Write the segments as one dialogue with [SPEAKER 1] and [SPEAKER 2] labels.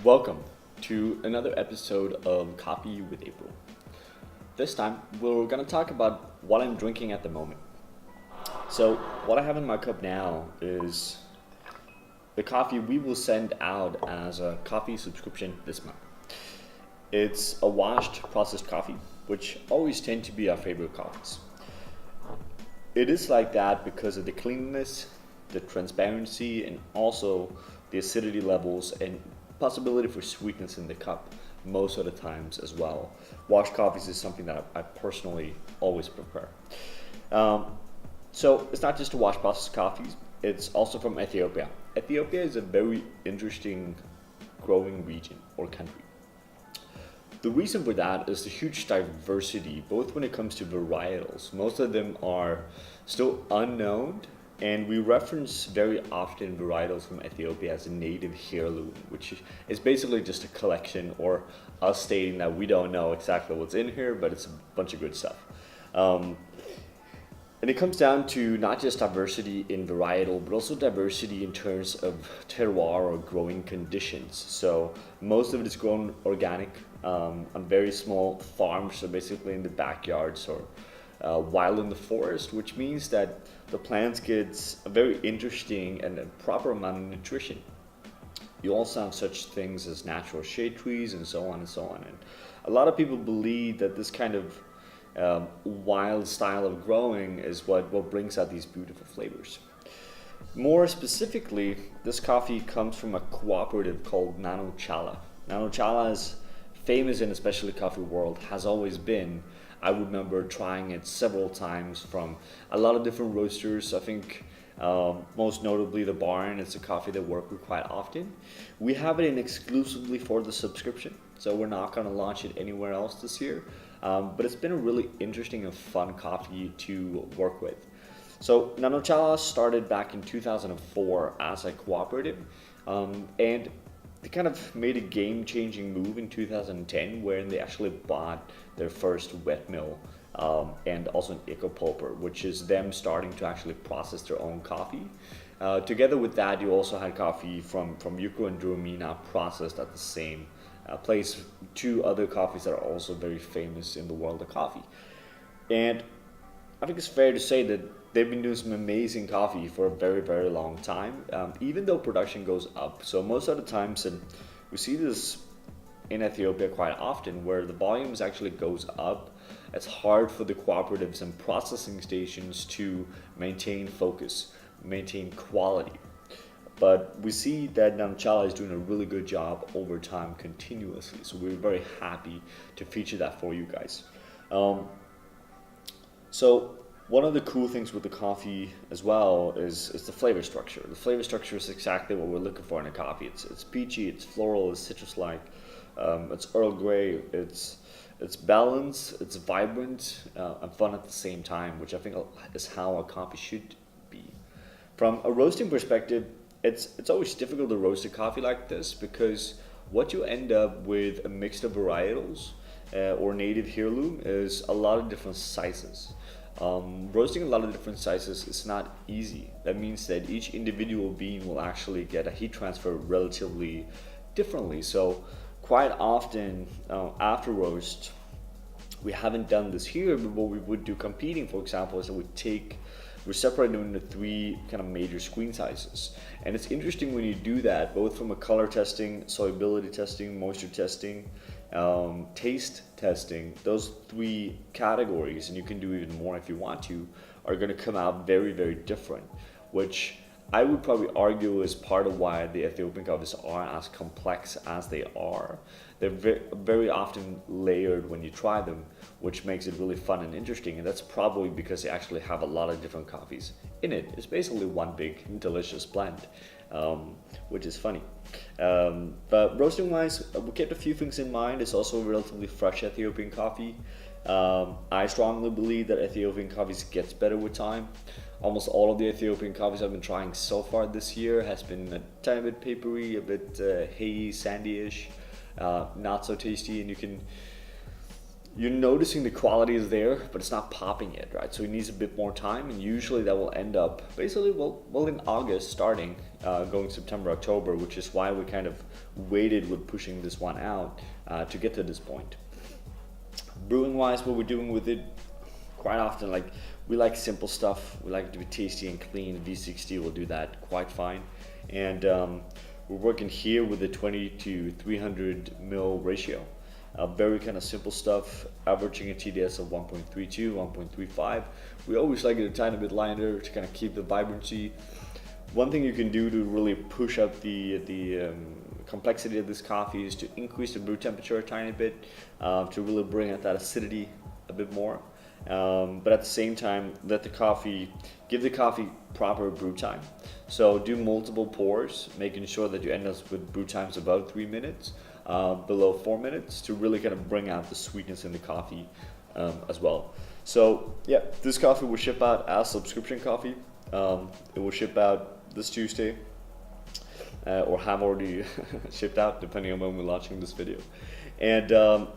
[SPEAKER 1] Welcome to another episode of Coffee with April. This time, we're going to talk about what I'm drinking at the moment. So, what I have in my cup now is the coffee we will send out as a coffee subscription this month. It's a washed processed coffee, which always tend to be our favorite coffees. It is like that because of the cleanness, the transparency, and also the acidity levels and possibility for sweetness in the cup most of the times as well. Washed coffees is something that I personally always prefer. So it's not just a washed processed coffees, it's also from Ethiopia. Ethiopia is a very interesting growing region or country. The reason for that is the huge diversity, both when it comes to varietals. Most of them are still unknown, and we reference very often varietals from Ethiopia as a native heirloom, which is basically just a collection or us stating that we don't know exactly what's in here, but it's a bunch of good stuff. And it comes down to not just diversity in varietal, but also diversity in terms of terroir or growing conditions. So most of it is grown organic on very small farms, so basically in the backyards or while in the forest, which means that the plants get a very interesting and a proper amount of nutrition. You also have such things as natural shade trees and so on and so on. And a lot of people believe that this kind of wild style of growing is what brings out these beautiful flavors. More specifically, this coffee comes from a cooperative called Nano Challa. Nano Challa is famous in especially coffee world, has always been. I remember trying it several times from a lot of different roasters. I think most notably the Barn. It's a coffee that work with quite often. We have it in exclusively for the subscription, so we're not going to launch it anywhere else this year. But it's been a really interesting and fun coffee to work with. So Nano Challa started back in 2004 as a cooperative, and they kind of made a game-changing move in 2010 where they actually bought their first wet mill and also an eco pulper, which is them starting to actually process their own coffee. Together with that, you also had coffee from Yuko and Drumina processed at the same place. Two other coffees that are also very famous in the world of coffee. And I think it's fair to say that they've been doing some amazing coffee for a very, very long time, even though production goes up. So most of the times, and we see this in Ethiopia quite often, where the volumes actually goes up, it's hard for the cooperatives and processing stations to maintain focus, maintain quality. But we see that Nano Challa is doing a really good job over time continuously. So we're very happy to feature that for you guys. So one of the cool things with the coffee as well is the flavor structure. The flavor structure is exactly what we're looking for in a coffee. It's peachy, it's floral, it's citrus-like, it's Earl Grey, it's balanced, it's vibrant, and fun at the same time, which I think is how a coffee should be. From a roasting perspective, it's always difficult to roast a coffee like this because what you end up with a mix of varietals or native heirloom is a lot of different sizes. Roasting a lot of different sizes is not easy. That means that each individual bean will actually get a heat transfer relatively differently. So quite often after roast, we haven't done this here, but what we would do competing, for example, is that we separate them into three kind of major screen sizes. And it's interesting when you do that, both from a color testing, solubility testing, moisture testing, taste testing. Those three categories, and you can do even more if you want to, are going to come out very, very different, which I would probably argue is part of why the Ethiopian coffees are as complex as they are. They're very often layered when you try them, which makes it really fun and interesting. And that's probably because they actually have a lot of different coffees in it. It's basically one big delicious blend, which is funny. But roasting wise, we kept a few things in mind. It's also a relatively fresh Ethiopian coffee. I strongly believe that Ethiopian coffees gets better with time. Almost all of the Ethiopian coffees I've been trying so far this year has been a tiny bit papery, a bit hazy, sandy-ish, not so tasty, and you're noticing the quality is there, but it's not popping yet, right? So it needs a bit more time, and usually that will end up basically, well in August, starting going September, October, which is why we kind of waited with pushing this one out to get to this point. Brewing wise, what we're doing with it, quite often, like, we like simple stuff. We like it to be tasty and clean. V60 will do that quite fine, and we're working here with a 20 to 300 mil ratio. Very kind of simple stuff, averaging a TDS of 1.32, 1.35. We always like it a tiny bit lighter to kind of keep the vibrancy. One thing you can do to really push up the complexity of this coffee is to increase the brew temperature a tiny bit to really bring out that acidity a bit more. But at the same time, give the coffee proper brew time. So do multiple pours, making sure that you end up with brew times about 3 minutes, below 4 minutes, to really kind of bring out the sweetness in the coffee as well. So yeah, this coffee will ship out as subscription coffee. It will ship out this Tuesday, or have already shipped out, depending on when we're launching this video. And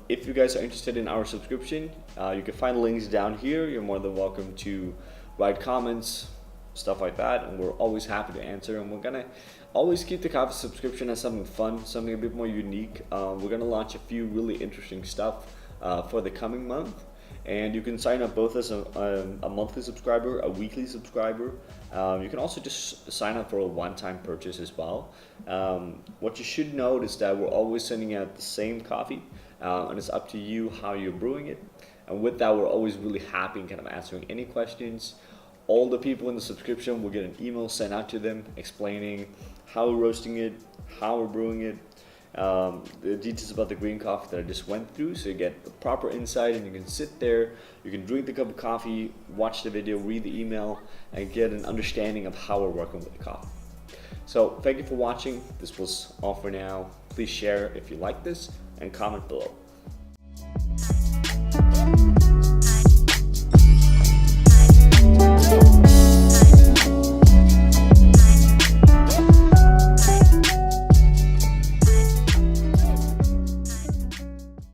[SPEAKER 1] if you guys are interested in our subscription, you can find links down here. You're more than welcome to write comments, stuff like that, and we're always happy to answer. And we're gonna always keep the coffee subscription as something fun, something a bit more unique. We're gonna launch a few really interesting stuff for the coming month, and you can sign up both as a monthly subscriber, a weekly subscriber. You can also just sign up for a one-time purchase as well. What you should note is that we're always sending out the same coffee, and it's up to you how you're brewing it. And with that, we're always really happy in kind of answering any questions. All the people in the subscription will get an email sent out to them explaining how we're roasting it, how we're brewing it, the details about the green coffee that I just went through, so you get the proper insight, and you can sit there, you can drink the cup of coffee, watch the video, read the email, and get an understanding of how we're working with the coffee. So thank you for watching. This was all for now. Please share if you like this, and comment below.